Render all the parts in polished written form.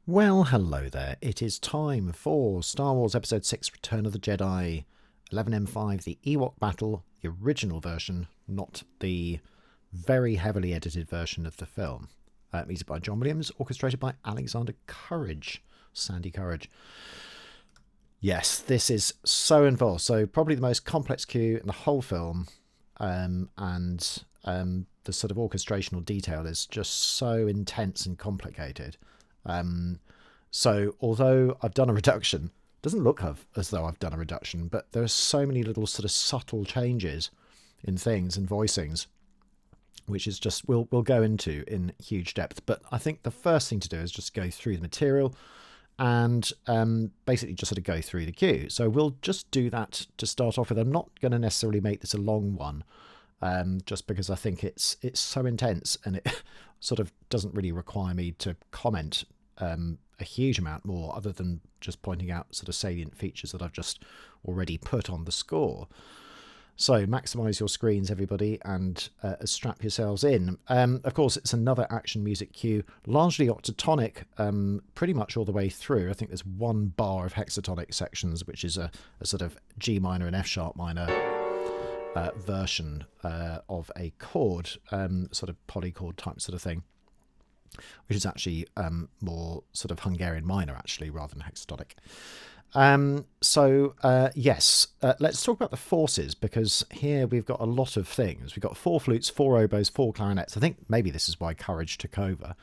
Well, hello there. It is time for Star Wars Episode 6 Return of the Jedi 11M5, the Ewok Battle, the original version, not the very heavily edited version of the film. Music by John Williams, orchestrated by Alexander Courage, Sandy Courage. Yes, this is so involved. So probably the most complex cue in the whole film, and the sort of orchestrational detail is just so intense and complicated. So although I've done a reduction, it doesn't look as though I've done a reduction, but there are so many little sort of subtle changes in things and voicings, which is just we'll go into in huge depth. But I think the first thing to do is just go through the material and basically just sort of go through the cue. So we'll just do that to start off with. I'm not going to necessarily make this a long one, just because I think it's so intense and it sort of doesn't really require me to comment a huge amount more, other than just pointing out sort of salient features that I've just already put on the score. So maximise your screens, everybody, and strap yourselves in. Of course, it's another action music cue, largely octatonic, pretty much all the way through. I think there's one bar of hexatonic sections, which is a sort of G minor and F sharp minor version of a chord, sort of polychord type sort of thing, which is actually more sort of Hungarian minor, actually, rather than hexatonic. Yes, let's talk about the forces, because here we've got a lot of things. We've got 4 flutes, 4 oboes, 4 clarinets. I think maybe this is why Courage took over.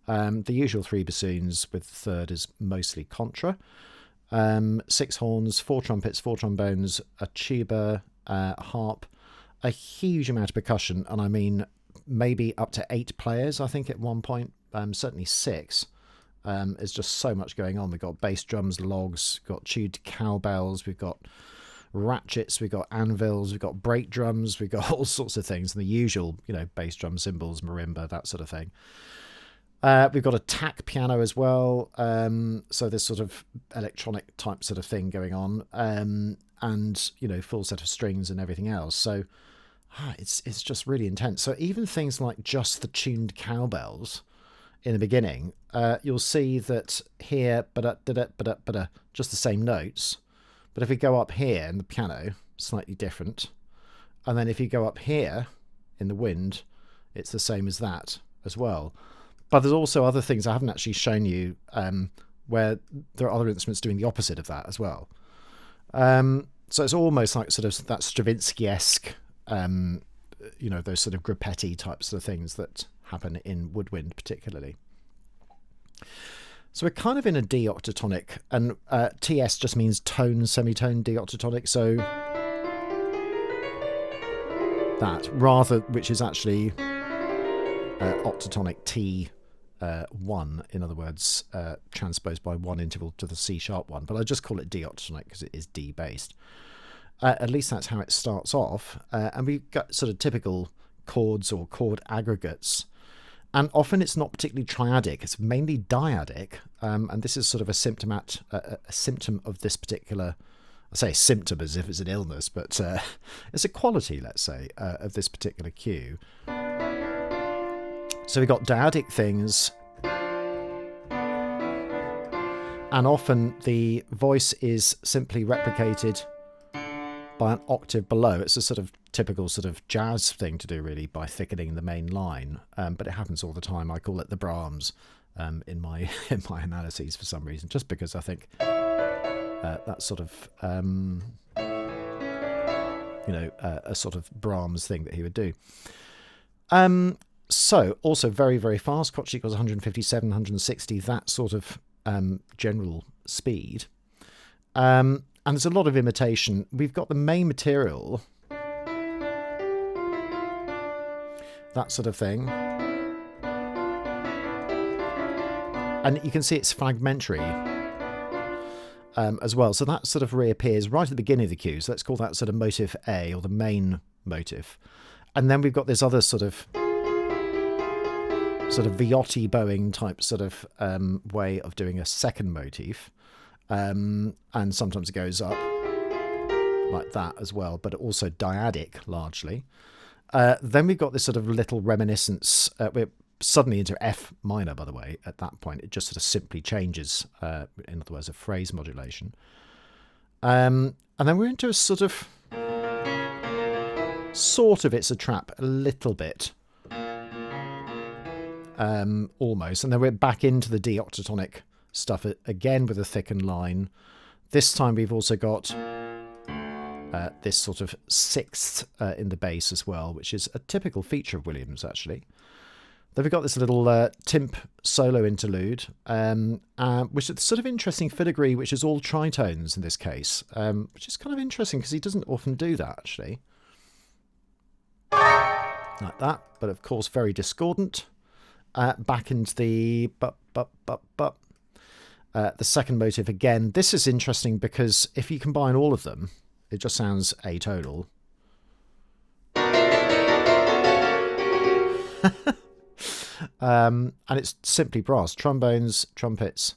The usual 3 bassoons, with the third is mostly contra. 6 horns, 4 trumpets, 4 trombones, a tuba, harp, a huge amount of percussion, and I mean maybe up to 8 players, I think, at one point, certainly 6. There's just so much going on. We've got bass drums, logs, got tuned cowbells, we've got ratchets, we've got anvils, we've got brake drums, we've got all sorts of things, and the usual, bass drum, cymbals, marimba, that sort of thing. We've got a Tack piano as well, so this sort of electronic type sort of thing going on, and full set of strings and everything else. So it's just really intense. So even things like just the tuned cowbells in the beginning, you'll see that here, just the same notes. But if we go up here in the piano, slightly different. And then if you go up here in the wind, it's the same as that as well. But there's also other things I haven't actually shown you, where there are other instruments doing the opposite of that as well. So it's almost like sort of that Stravinsky-esque, those sort of grappetti types of things that happen in woodwind particularly. So we're kind of in a D octatonic, and TS just means tone, semitone, D octatonic. So that, which is actually octatonic T1, in other words, transposed by one interval to the C sharp one. But I just call it D octatonic because it is D based. At least that's how it starts off. And we've got sort of typical chords or chord aggregates. And often it's not particularly triadic, it's mainly dyadic. And this is sort of a symptom of this particular, I say symptom as if it's an illness, but it's a quality, let's say, of this particular cue. So we've got dyadic things, and often the voice is simply replicated by an octave below. It's a sort of typical sort of jazz thing to do, really, by thickening the main line. But it happens all the time. I call it the Brahms in my analyses for some reason, just because I think that's sort of a sort of Brahms thing that he would do. So also very, very fast. Crotchet equals 157, 160, that sort of general speed. And there's a lot of imitation. We've got the main material, that sort of thing. And you can see it's fragmentary as well. So that sort of reappears right at the beginning of the cue. So let's call that sort of motive A, or the main motive. And then we've got this other sort of Viotti bowing type sort of way of doing a second motif. And sometimes it goes up like that as well, but also dyadic largely. Then we've got this sort of little reminiscence. We're suddenly into F minor, by the way. At that point, it just sort of simply changes, in other words, a phrase modulation. And then we're into a sort of it's a trap, a little bit. Almost. And then we're back into the D octatonic stuff again with a thickened line. This time we've also got this sort of sixth in the bass as well, which is a typical feature of Williams, actually. Then we've got this little Timp solo interlude, which is sort of interesting filigree, which is all tritones in this case, which is kind of interesting because he doesn't often do that, actually. Like that, but of course very discordant. Back into the the second motive again. This is interesting because if you combine all of them, it just sounds atonal. And it's simply brass, trombones, trumpets,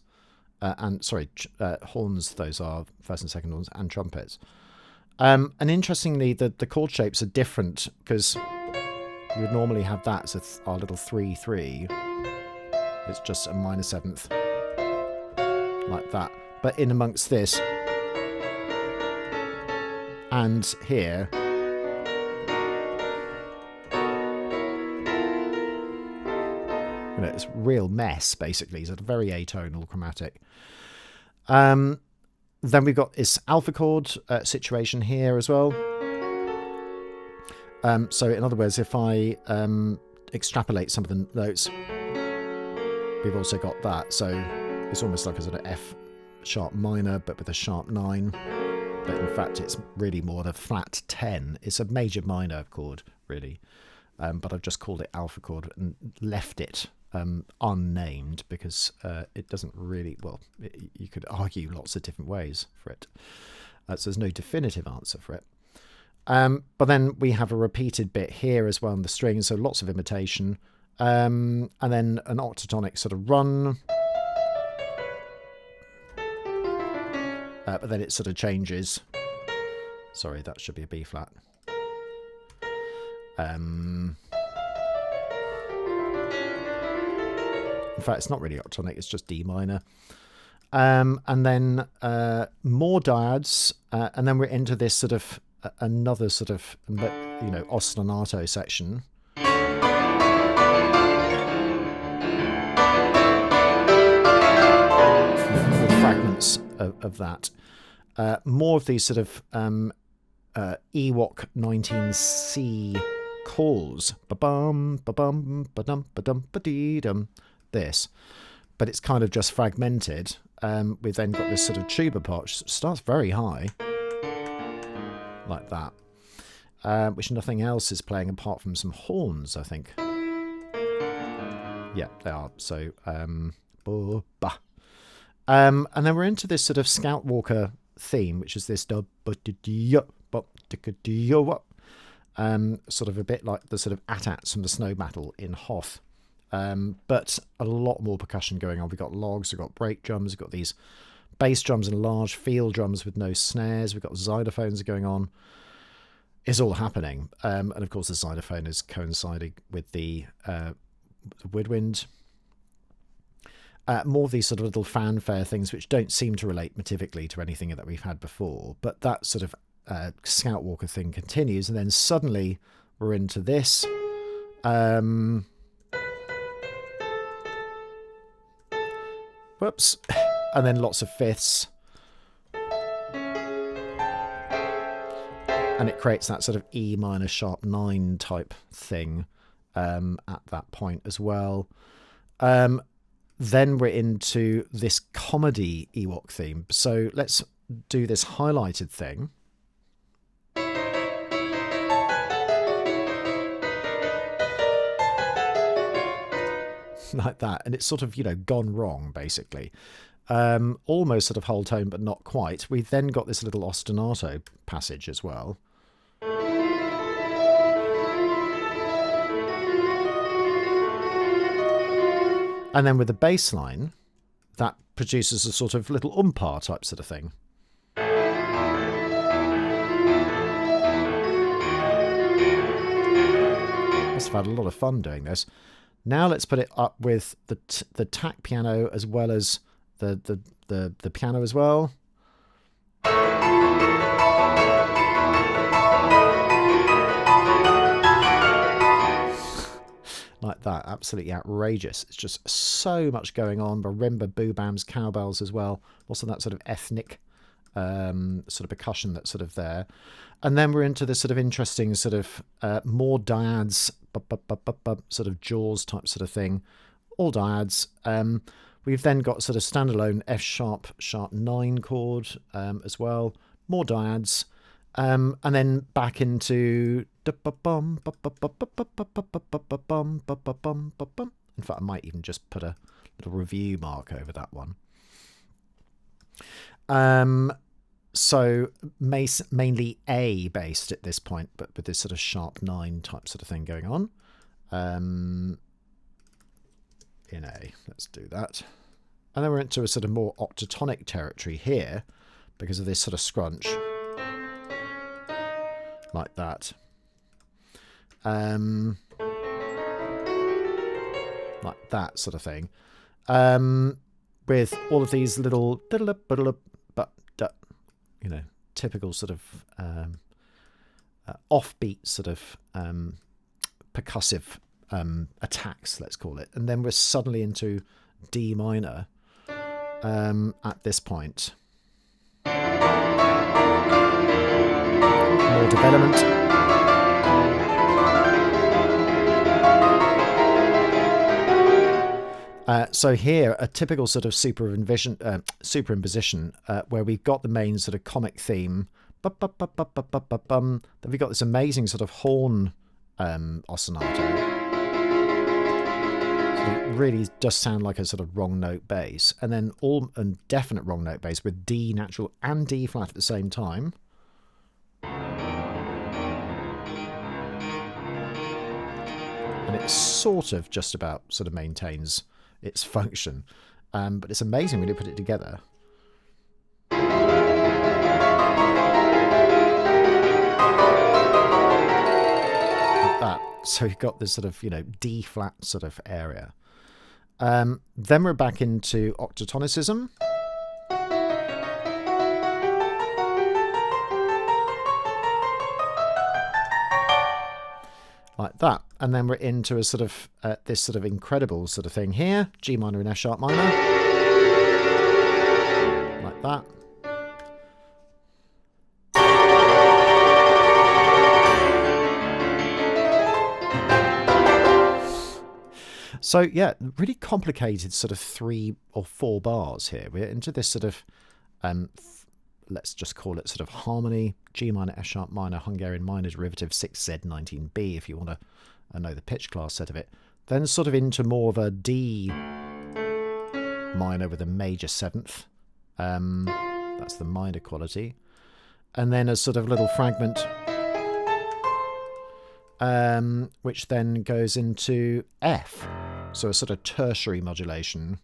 horns. Those are first and second horns, and trumpets. And interestingly, the chord shapes are different because you would normally have that as our little 3/3. It's just a minor seventh, like that. But in amongst this and here, it's real mess, basically. It's a very atonal chromatic. Then we've got this alpha chord situation here as well. So in other words, if I extrapolate some of the notes, we've also got that. So it's almost like a sort of F sharp minor, but with a sharp 9. But in fact, it's really more the flat 10. It's a major minor chord, really. But I've just called it alpha chord and left it unnamed because it doesn't really, well, you could argue lots of different ways for it. So there's no definitive answer for it. But then we have a repeated bit here as well in the strings, so lots of imitation. And then an octatonic sort of run. But then it sort of changes. Sorry, that should be a B flat. In fact, it's not really octatonic, it's just D minor. And then more dyads, and then we're into this sort of another sort of, you know, ostinato section. With fragments of that. More of these sort of Ewok 19C calls. Ba-bum, ba-bum, ba-dum, ba-dum, ba-dee-dum. This. But it's kind of just fragmented. We've then got this sort of tuba part, which starts very high. Like that. Which nothing else is playing apart from some horns, I think. Yeah, they are. So, and then we're into this sort of Scout Walker theme, which is this sort of a bit like the sort of at-ats from the Snow Battle in Hoth. But a lot more percussion going on. We've got logs, we've got break drums, we've got these bass drums and large field drums with no snares. We've got xylophones going on. It's all happening. And of course the xylophone is coinciding with the woodwind. More of these sort of little fanfare things which don't seem to relate motivically to anything that we've had before. But that sort of Scout Walker thing continues. And then suddenly we're into this. Whoops. And then lots of fifths. And it creates that sort of E minor sharp 9 type thing at that point as well. Then we're into this comedy Ewok theme. So let's do this highlighted thing. Like that. And it's sort of, you know, gone wrong, basically. Almost sort of whole tone, but not quite. We've then got this little ostinato passage as well. And then with the bass line, that produces a sort of little umpar type sort of thing. Must have had a lot of fun doing this. Now let's put it up with the Tack piano as well as the piano as well. Like that, absolutely outrageous. It's just so much going on. Marimba, boobams, cowbells as well. Also that sort of ethnic sort of percussion that's sort of there. And then we're into this sort of interesting sort of more dyads, sort of Jaws type sort of thing. All dyads. We've then got sort of standalone F sharp 9 chord as well. More dyads. And then back into... In fact, I might even just put a little review mark over that one. So mainly A based at this point, but with this sort of sharp 9 type sort of thing going on. In A, let's do that. And then we're into a sort of more octatonic territory here because of this sort of scrunch. Like that. Like that sort of thing. With all of these little, you know, typical sort of offbeat sort of percussive attacks, let's call it. And then we're suddenly into D minor at this point. More development. So here, a typical sort of superimposition, where we've got the main sort of comic theme. Then we've got this amazing sort of horn ostinato. Sort of really does sound like a sort of wrong note bass, and then a definite wrong note bass with D natural and D flat at the same time. And it sort of just about sort of maintains its function, but it's amazing when you put it together. Like that. So you've got this sort of, you know, D flat sort of area. Then we're back into octatonicism. Like that, and then we're into a sort of this sort of incredible sort of thing here, G minor and F sharp minor, like that. So yeah, really complicated sort of 3 or 4 bars here. We're into this sort of let's just call it sort of harmony, G minor, F sharp minor, Hungarian minor derivative 6Z19B if you want to know the pitch class set of it. Then sort of into more of a D minor with a major 7th. That's the minor quality. And then a sort of little fragment which then goes into F. So a sort of tertiary modulation.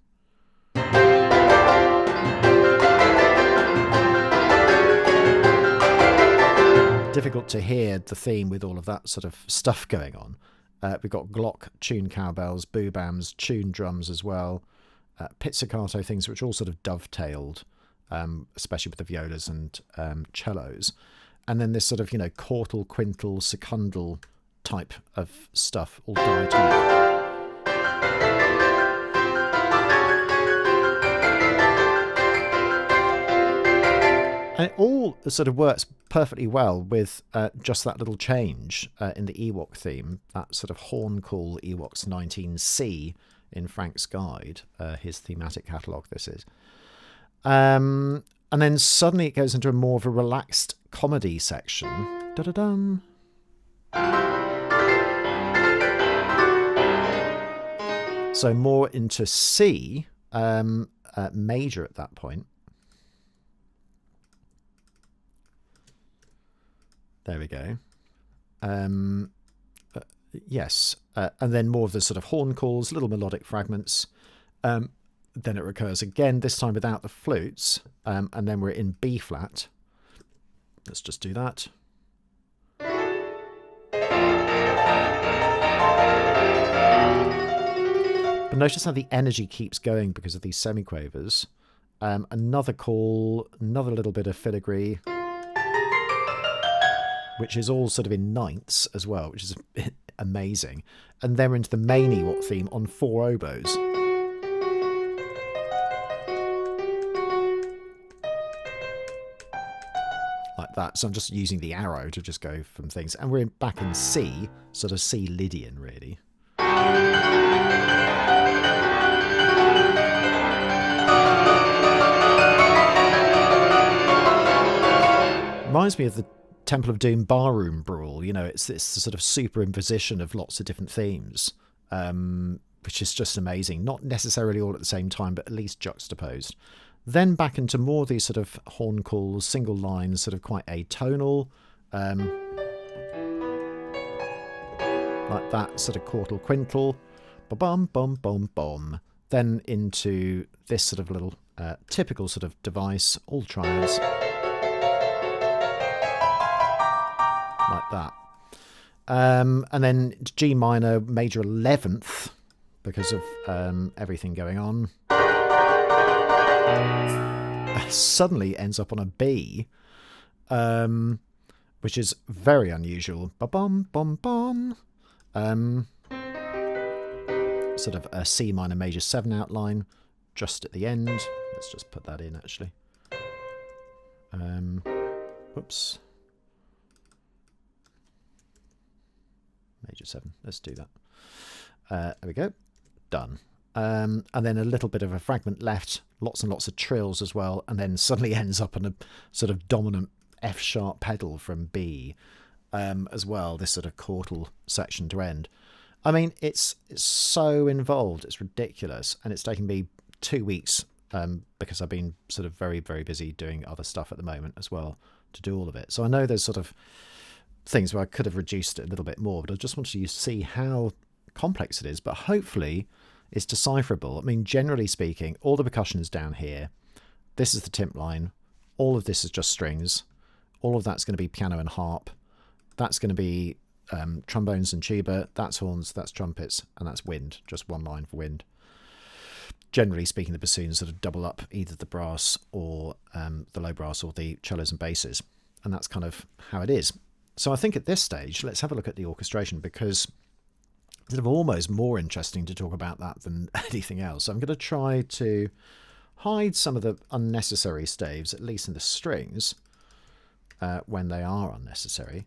Difficult to hear the theme with all of that sort of stuff going on. We've got Glock, tune cowbells, boobams, tune drums as well, pizzicato things which all sort of dovetailed, especially with the violas and cellos. And then this sort of, you know, quartal, quintal, secundal type of stuff, all diatonic. And it all sort of works perfectly well with just that little change in the Ewok theme, that sort of horn call Ewoks 19C in Frank's guide, his thematic catalogue this is. And then suddenly it goes into a more of a relaxed comedy section. Da-da-dum. So more into C, major at that point. There we go. Yes. And then more of the sort of horn calls, little melodic fragments. Then it recurs again, this time without the flutes. And then we're in B flat. Let's just do that. But notice how the energy keeps going because of these semiquavers. Another call, another little bit of filigree, which is all sort of in ninths as well, which is amazing. And then we're into the main Ewok theme on 4 oboes. Like that. So I'm just using the arrow to just go from things. And we're back in C, sort of C Lydian, really. Reminds me of the Temple of Doom barroom brawl. You know, it's this sort of superimposition of lots of different themes, which is just amazing. Not necessarily all at the same time, but at least juxtaposed. Then back into more of these sort of horn calls, single lines, sort of quite atonal, like that sort of quartal quintal, ba-bum, bum, bum, bum. Then into this sort of little typical sort of device, all triads. Like that. And then G minor, major 11th, because of everything going on. Suddenly ends up on a B, which is very unusual. Ba-bum, bum, bum. Sort of a C minor major 7 outline just at the end. Let's just put that in, actually. Whoops. Major 7. Let's do that. There we go. Done. And then a little bit of a fragment left. Lots and lots of trills as well. And then suddenly ends up on a sort of dominant F sharp pedal from B as well. This sort of chordal section to end. I mean, it's so involved. It's ridiculous. And it's taken me 2 weeks because I've been sort of very, very busy doing other stuff at the moment as well to do all of it. So I know there's sort of things where I could have reduced it a little bit more, but I just wanted you to see how complex it is. But hopefully it's decipherable. I mean, generally speaking, all the percussion is down here. This is the Timp line. All of this is just strings. All of that's going to be piano and harp. That's going to be trombones and tuba. That's horns, that's trumpets, and that's wind. Just one line for wind. Generally speaking, the bassoons sort of double up either the brass or the low brass or the cellos and basses. And that's kind of how it is. So I think at this stage, let's have a look at the orchestration, because it's sort of almost more interesting to talk about that than anything else. So I'm going to try to hide some of the unnecessary staves, at least in the strings, when they are unnecessary.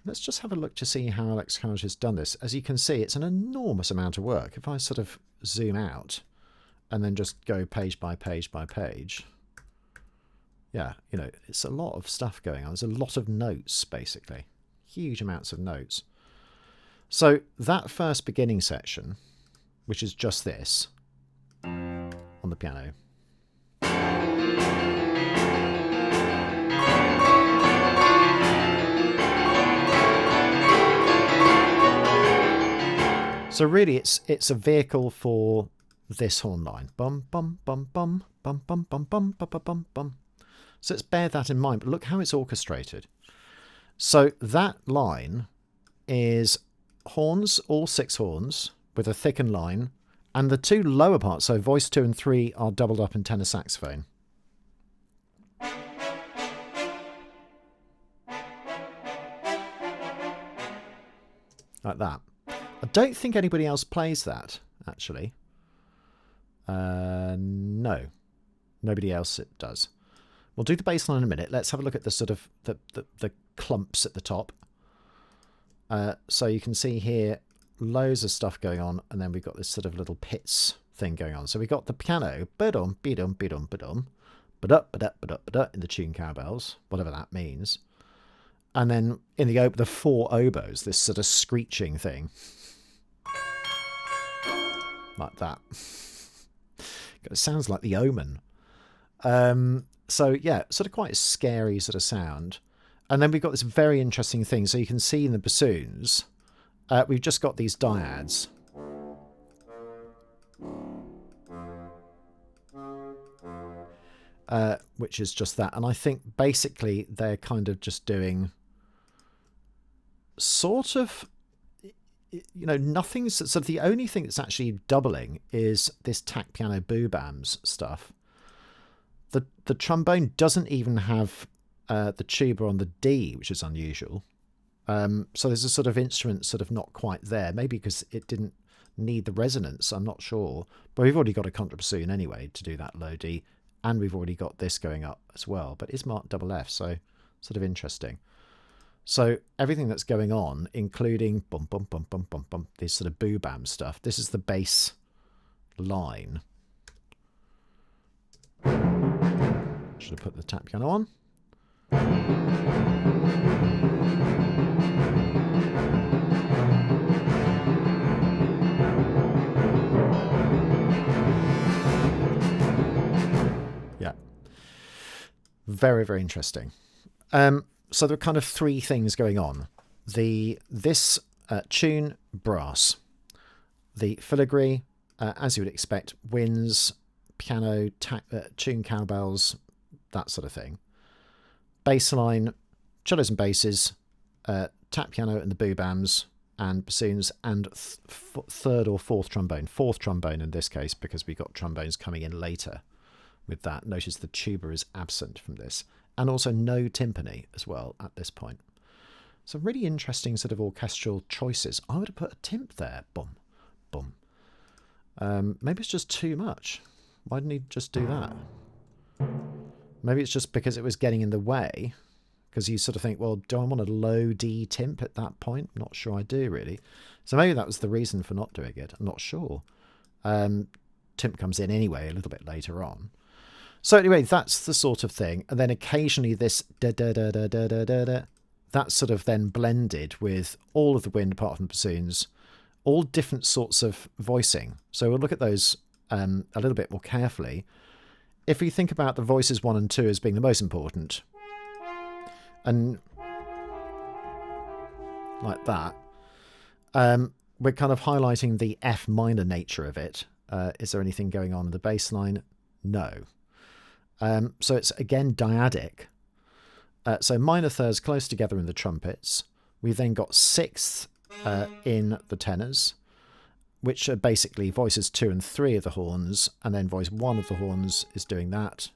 Let's just have a look to see how Alex Carriage has done this. As you can see, it's an enormous amount of work. If I sort of zoom out and then just go page by page by page, yeah, you know, it's a lot of stuff going on. There's a lot of notes, basically. Huge amounts of notes. So that first beginning section, which is just this, on the piano. So really it's a vehicle for this horn line. Bum bum bum bum bum bum bum bum bum bum bum bum. So let's bear that in mind, but look how it's orchestrated. So that line is horns, all 6 horns, with a thickened line, and the 2 lower parts, so voice 2 and 3, are doubled up in tenor saxophone. Like that. I don't think anybody else plays that, actually. No. Nobody else it does. We'll do the bass line in a minute. Let's have a look at the sort of the clumps at the top. So you can see here loads of stuff going on, and then we've got this sort of little pits thing going on. So we've got the piano, ba-dum, be-dum, be-dum, ba-dum, ba-da, ba-da, ba-da, ba-da, in the tune cowbells, whatever that means. And then in the 4 oboes, this sort of screeching thing. Like that. It sounds like The Omen. So yeah, sort of quite a scary sort of sound. And then we've got this very interesting thing. So you can see in the bassoons, we've just got these dyads. Which is just that. And I think basically they're kind of just doing sort of, you know, nothing's sort of, the only thing that's actually doubling is this Tack piano boobams stuff. The trombone doesn't even have the tuba on the D, which is unusual. So there's a sort of instrument sort of not quite there, maybe because it didn't need the resonance, I'm not sure. But we've already got a contrabassoon anyway to do that low D, and we've already got this going up as well, but it's marked double F, so sort of interesting. So everything that's going on, including bum bum bum bum bum bum, this sort of boo bam stuff. This is the bass line. Should have put the tap piano on. Yeah. Very, very interesting. So there are kind of 3 things going on. This tune brass, the filigree, as you would expect, winds, piano, tune cowbells, that sort of thing. Bass line, cellos and basses, tap piano and the boobams, and bassoons, and 3rd or 4th trombone. 4th trombone in this case, because we've got trombones coming in later with that. Notice the tuba is absent from this. And also no timpani as well at this point. So really interesting sort of orchestral choices. I would have put a timp there. Boom, boom. Maybe it's just too much. Why didn't he just do that? Maybe it's just because it was getting in the way. Because you sort of think, well, do I want a low D timp at that point? I'm not sure I do, really. So maybe that was the reason for not doing it. I'm not sure. Timp comes in anyway a little bit later on. So anyway, that's the sort of thing. And then occasionally this da-da-da-da-da-da-da, that's sort of then blended with all of the wind apart from the bassoons, all different sorts of voicing. So we'll look at those a little bit more carefully. If we think about the voices 1 and 2 as being the most important, and like that, we're kind of highlighting the F minor nature of it. Is there anything going on in the bass line? No. So it's again dyadic. So minor thirds close together in the trumpets. We've then got sixths in the tenors, which are basically voices 2 and 3 of the horns, and then voice 1 of the horns is doing that.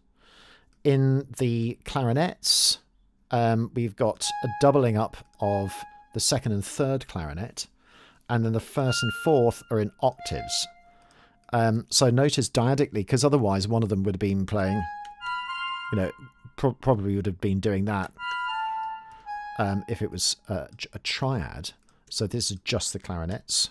In the clarinets, we've got a doubling up of the 2nd and 3rd clarinet, and then the 1st and 4th are in octaves. So notice dyadically, because otherwise one of them would have been playing, you know, probably would have been doing that if it was a triad. So this is just the clarinets.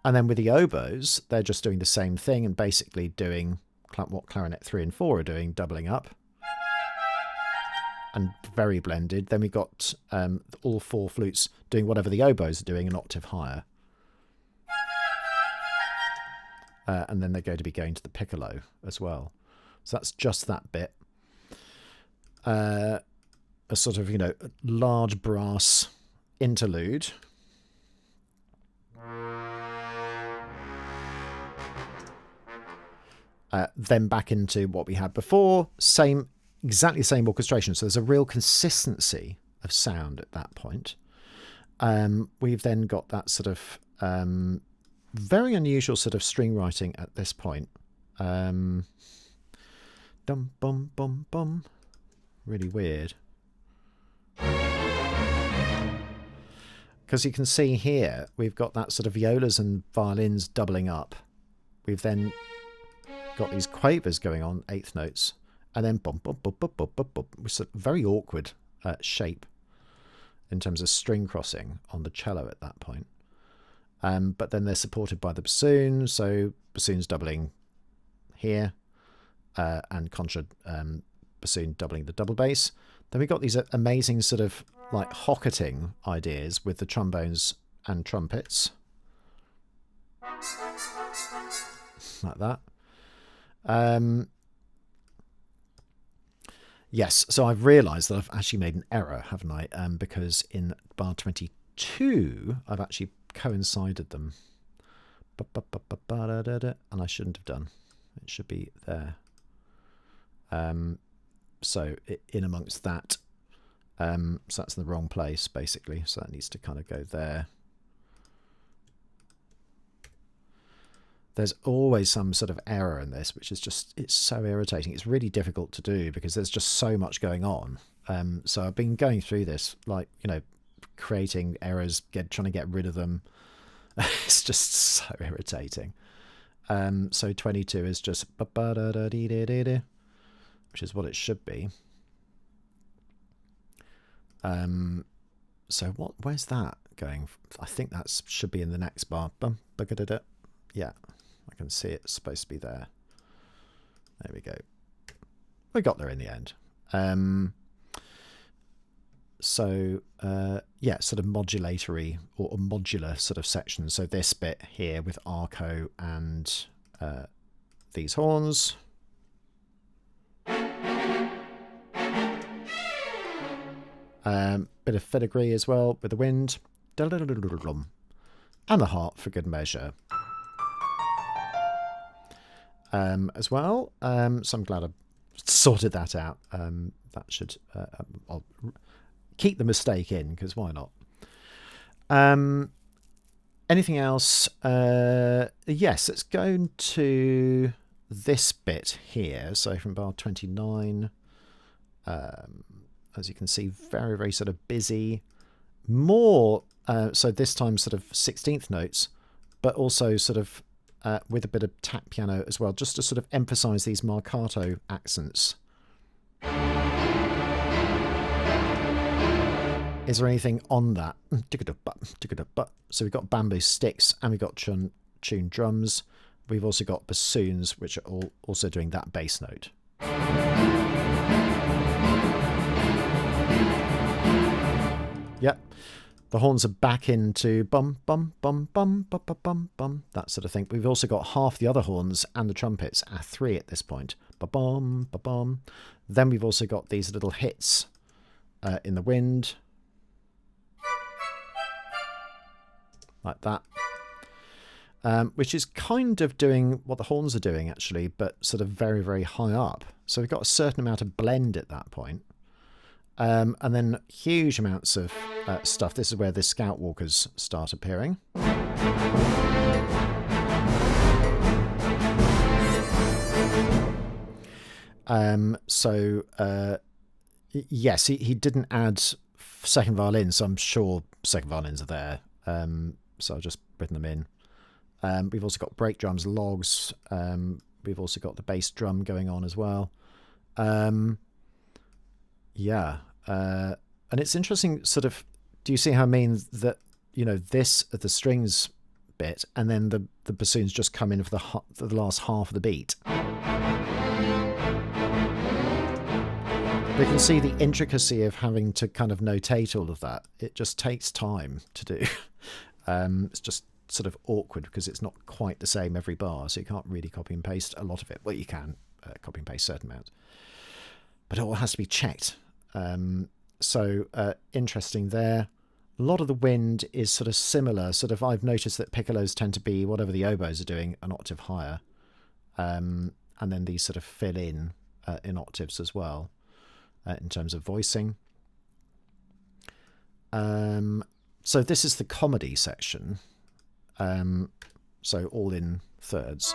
And then with the oboes, they're just doing the same thing and basically doing what clarinet 3 and 4 are doing, doubling up. And very blended. Then we got all 4 flutes doing whatever the oboes are doing, an octave higher. And then they're going to be going to the piccolo as well. So that's just that bit. A sort of, you know, large brass interlude. Then back into what we had before. Exactly the same orchestration. So there's a real consistency of sound at that point. We've then got that sort of very unusual sort of string writing at this point. Dum bum bum bum. Really weird. Because you can see here, we've got that sort of violas and violins doubling up. We've then got these quavers going on, 8th notes, and then bum bum bum bum bum bum bum. It's a very awkward shape in terms of string crossing on the cello at that point. But then they're supported by the bassoon, so bassoon's doubling here, and contra bassoon doubling the double bass. Then we've got these amazing sort of like hocketing ideas with the trombones and trumpets. Like that. Yes, so I've realised that I've actually made an error, haven't I? Because in bar 22, I've actually coincided them. And I shouldn't have done. It should be there. So in amongst that, so that's in the wrong place, basically. So that needs to kind of go there. There's always some sort of error in this, which is just, it's so irritating. It's really difficult to do because there's just so much going on. So I've been going through this, like, you know, creating errors, trying to get rid of them. It's just so irritating. So 22 is just, which is what it should be. So where's that going? I think that should be in the next bar. Yeah, I can see it's supposed to be there. There we go. We got there in the end. So yeah, sort of modulatory or modular sort of section. So this bit here with arco and these horns. Bit of filigree as well with the wind. And the harp for good measure. As well. So I'm glad I sorted that out. That should... I'll keep the mistake in, because why not? Anything else? Yes, let's go to this bit here. So from bar 29... as you can see, very, very sort of busy. More, so this time sort of 16th notes, but also sort of with a bit of tap piano as well, just to sort of emphasize these marcato accents. Is there anything on that? So we've got bamboo sticks and we've got tuned drums. We've also got bassoons, which are also doing that bass note. Yep. The horns are back into bum, bum, bum, bum, bum, bum, bum, bum, that sort of thing. We've also got half the other horns and the trumpets are 3 at this point. Ba-bum, ba-bum. Then we've also got these little hits in the wind. Like that. Which is kind of doing what the horns are doing, actually, but sort of very, very high up. So we've got a certain amount of blend at that point. And then huge amounts of stuff. This is where the scout walkers start appearing. Yes, he didn't add second violins, so I'm sure second violins are there. So I've just written them in. We've also got brake drums, logs. We've also got the bass drum going on as well. Yeah. And it's interesting, sort of, do you see how I mean that, you know, this, the strings bit, and then the bassoons just come in for the last half of the beat. We can see the intricacy of having to kind of notate all of that. It just takes time to do. It's just sort of awkward because it's not quite the same every bar, so you can't really copy and paste a lot of it. Well, you can copy and paste certain amounts, but it all has to be checked. Interesting there. A lot of the wind is sort of similar. Sort of, I've noticed that piccolos tend to be, whatever the oboes are doing, an octave higher. And then these sort of fill in octaves as well, in terms of voicing. So this is the comedy section. So all in thirds.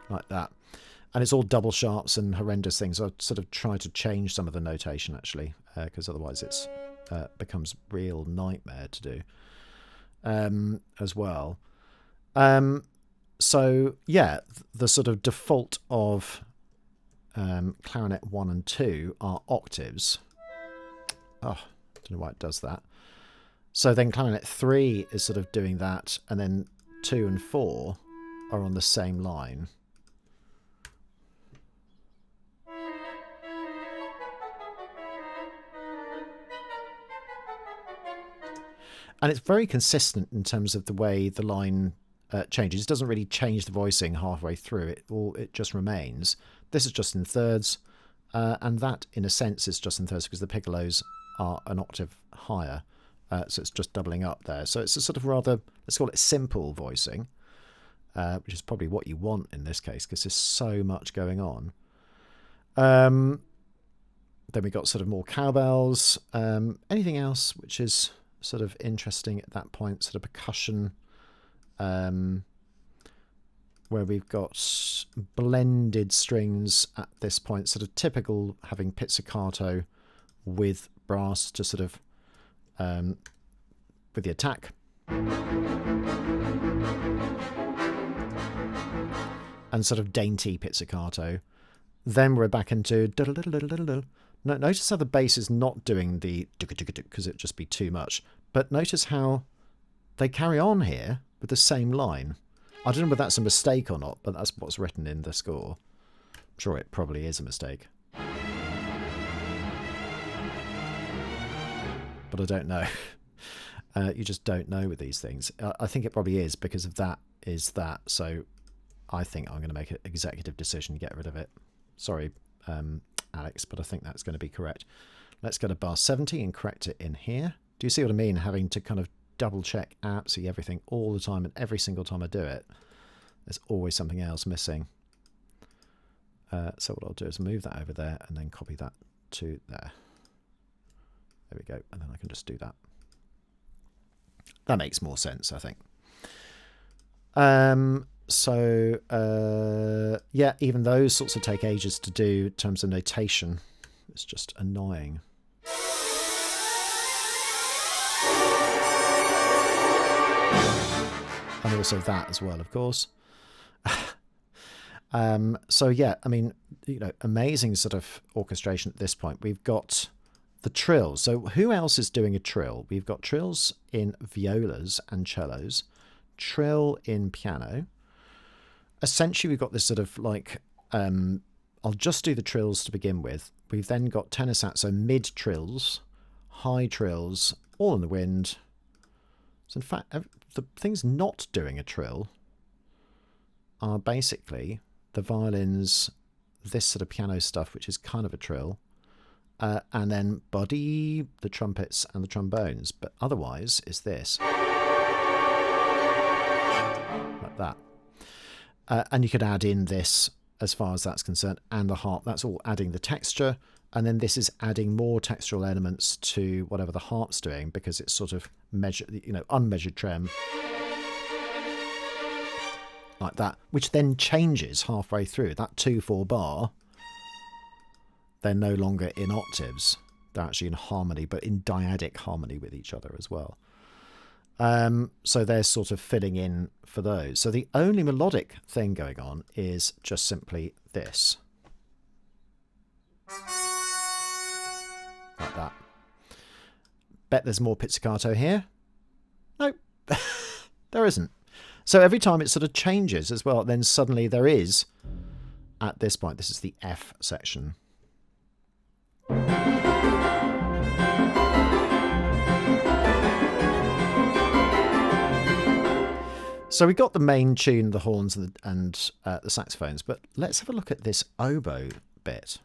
Like that. And it's all double sharps and horrendous things. I sort of try to change some of the notation, actually, because otherwise it's becomes real nightmare to do as well. So, yeah, the sort of default of clarinet 1 and 2 are octaves. Oh, I don't know why it does that. So then clarinet 3 is sort of doing that, and then 2 and 4 are on the same line. And it's very consistent in terms of the way the line changes. It doesn't really change the voicing halfway through. It just remains. This is just in thirds, and that, in a sense, is just in thirds because the piccolos are an octave higher. So it's just doubling up there. So it's a sort of rather, let's call it simple voicing, which is probably what you want in this case because there's so much going on. Then we got sort of more cowbells. Anything else which is sort of interesting at that point, sort of percussion, where we've got blended strings at this point, sort of typical, having pizzicato with brass to sort of with the attack, and sort of dainty pizzicato. Then we're back into notice how the bass is not doing the because it'd just be too much. But notice how they carry on here with the same line. I don't know whether that's a mistake or not, but that's what's written in the score. I'm sure it probably is a mistake. But I don't know. You just don't know with these things. I think it probably is because of that is that. So I think I'm going to make an executive decision to get rid of it. Sorry, Alex, but I think that's going to be correct. Let's go to bar 70 and correct it in here. Do you see what I mean? Having to kind of double check absolutely everything all the time, and every single time I do it, there's always something else missing. So what I'll do is move that over there and then copy that to there. There we go, and then I can just do that. That makes more sense, I think. Yeah, even those sorts of take ages to do in terms of notation. It's just annoying. And also that as well, of course. So yeah, I mean, you know, amazing sort of orchestration at this point. We've got the trills. So who else is doing a trill? We've got trills in violas and cellos, trill in piano. Essentially, we've got this sort of like I'll just do the trills to begin with. We've then got tenor sax, so mid trills, high trills, all in the wind. So in fact, the things not doing a trill are basically the violins, this sort of piano stuff, which is kind of a trill, and then body, the trumpets and the trombones. But otherwise, is this. Like that. And you could add in this as far as that's concerned, and the harp. That's all adding the texture. And then this is adding more textural elements to whatever the harp's doing, because it's sort of measured, unmeasured trem. Like that, which then changes halfway through. That 2/4 bar, they're no longer in octaves. They're actually in harmony, but in dyadic harmony with each other as well. So they're sort of filling in for those. So the only melodic thing going on is just simply this. Like that. Bet there's more pizzicato here. Nope, there isn't. So every time it sort of changes as well, then suddenly there is, at this point, this is the F section. So we got the main tune, the horns and the saxophones, but let's have a look at this oboe bit.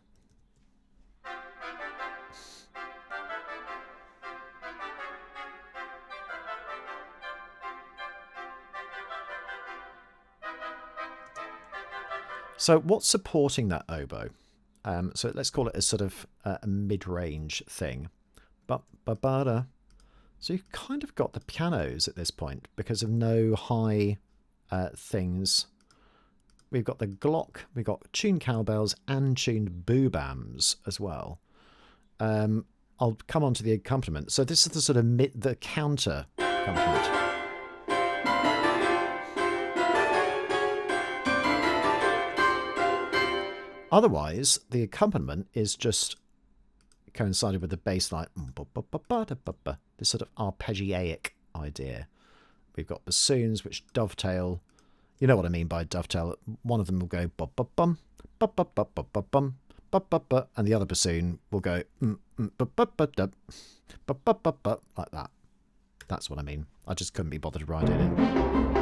So what's supporting that oboe? So let's call it a sort of a mid-range thing. Ba-ba-ba-da. So you've kind of got the pianos at this point because of no high things. We've got the Glock, we've got tuned cowbells and tuned boobams as well. I'll come on to the accompaniment. So this is the sort of the counter accompaniment. Otherwise, the accompaniment is just coincided with the bass line, this sort of arpeggiaic idea. We've got bassoons which dovetail. You know what I mean by dovetail. One of them will go bum bum bum bum bum bum bum bum bum, and the other bassoon will go like that. That's what I mean. I just couldn't be bothered to write it in.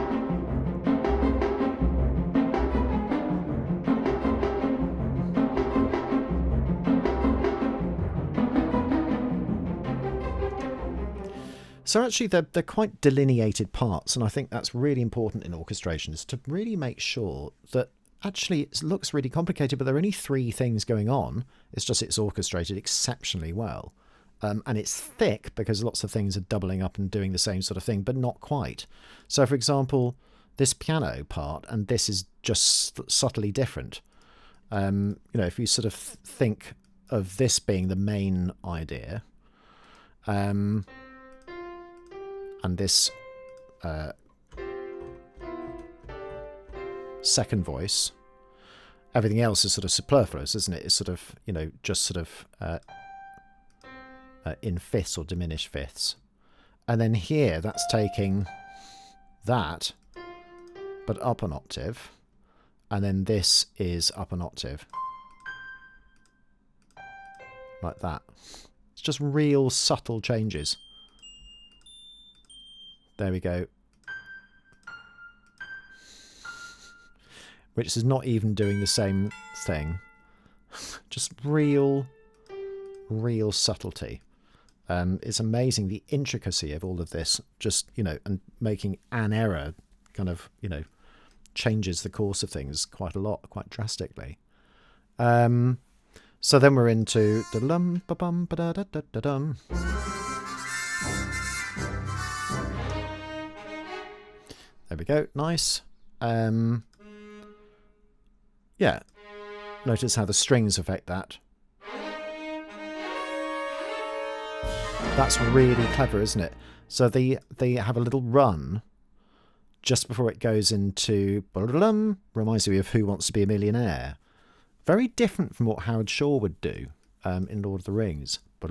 So actually they're quite delineated parts, and I think that's really important in orchestrations, to really make sure that actually it looks really complicated, but there are only 3 things going on. It's just it's orchestrated exceptionally well. And it's thick because lots of things are doubling up and doing the same sort of thing, but not quite. So for example, this piano part, and this is just subtly different. If you sort of think of this being the main idea, and this second voice, everything else is sort of superfluous, isn't it? It's sort of, just sort of in fifths or diminished fifths. And then here, that's taking that, but up an octave. And then this is up an octave. Like that. It's just real subtle changes. There we go. Which is not even doing the same thing. Just real subtlety. It's amazing the intricacy of all of this. Just, and making an error kind of, changes the course of things quite a lot, quite drastically. So then we're into the lum ba bum ba da da da da dum. There we go, nice. Yeah, notice how the strings affect that. That's really clever, isn't it? So they have a little run just before it goes into reminds me of Who Wants to Be a Millionaire. Very different from what Howard Shaw would do in Lord of the Rings. Do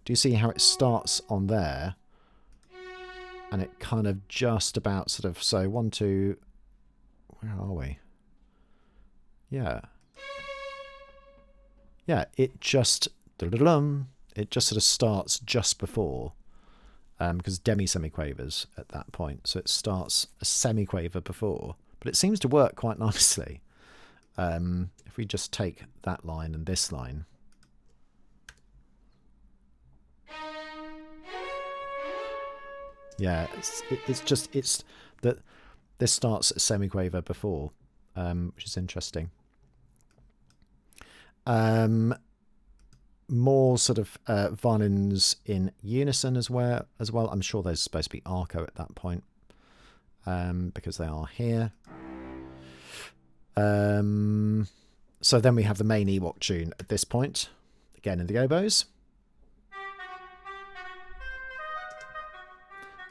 you see how it starts on there? And it kind of just about sort of, so 1, 2, where are we? Yeah. Yeah, it just sort of starts just before, because demi-semiquavers at that point, so it starts a semiquaver before, but it seems to work quite nicely. If we just take that line and this line, yeah, it's that this starts a semiquaver before, which is interesting. More sort of violins in unison as well. I'm sure there's supposed to be arco at that point, because they are here. So then we have the main Ewok tune at this point, again in the oboes,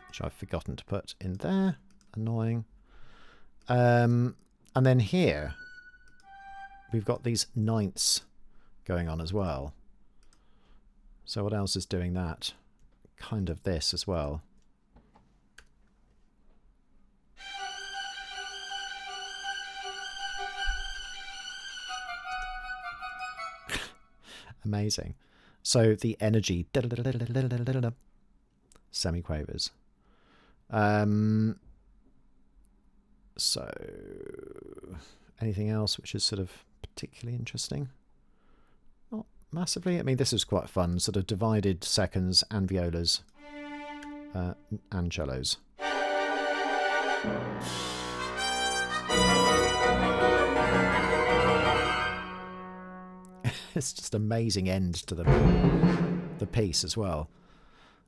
which I've forgotten to put in there. Annoying. And then here we've got these ninths going on as well. So what else is doing that? Kind of this as well. Amazing. So the energy semiquavers. So anything else which is sort of particularly interesting? Not massively. I mean, this is quite fun. Sort of divided seconds and violas and cellos. It's just amazing end to the piece as well.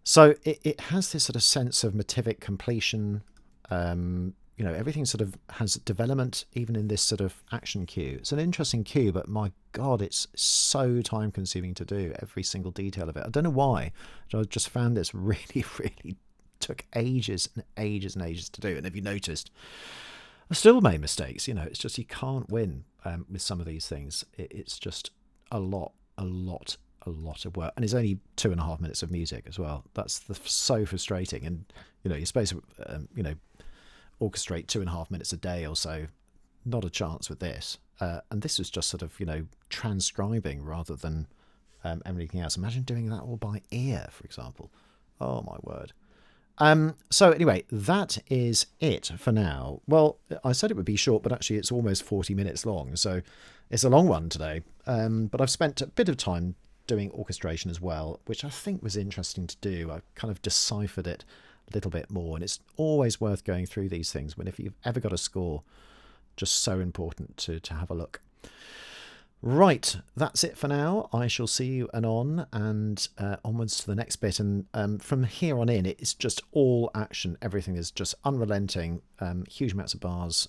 So it has this sort of sense of motivic completion. You know, everything sort of has development even in this sort of action cue. It's an interesting cue, but my God, it's so time consuming to do every single detail of it. I don't know why. I just found this really, really took ages and ages and ages to do. And if you noticed, I still made mistakes. You know, it's just you can't win with some of these things. It's just a lot of work, and it's only 2.5 minutes of music as well. That's so frustrating. And you know, you're supposed to orchestrate 2.5 minutes a day or so. Not a chance with this. And this was just sort of, you know, transcribing rather than anything else. Imagine doing that all by ear, for example. Oh my word. So anyway, that is it for now. Well, I said it would be short, but actually it's almost 40 minutes long, so it's a long one today. But I've spent a bit of time doing orchestration as well, which I think was interesting to do. I kind of deciphered it a little bit more, and it's always worth going through these things when if you've ever got a score, just so important to have a look. Right, that's it for now. I shall see you anon and onwards to the next bit. And from here on in, it's just all action. Everything is just unrelenting. Huge amounts of bars,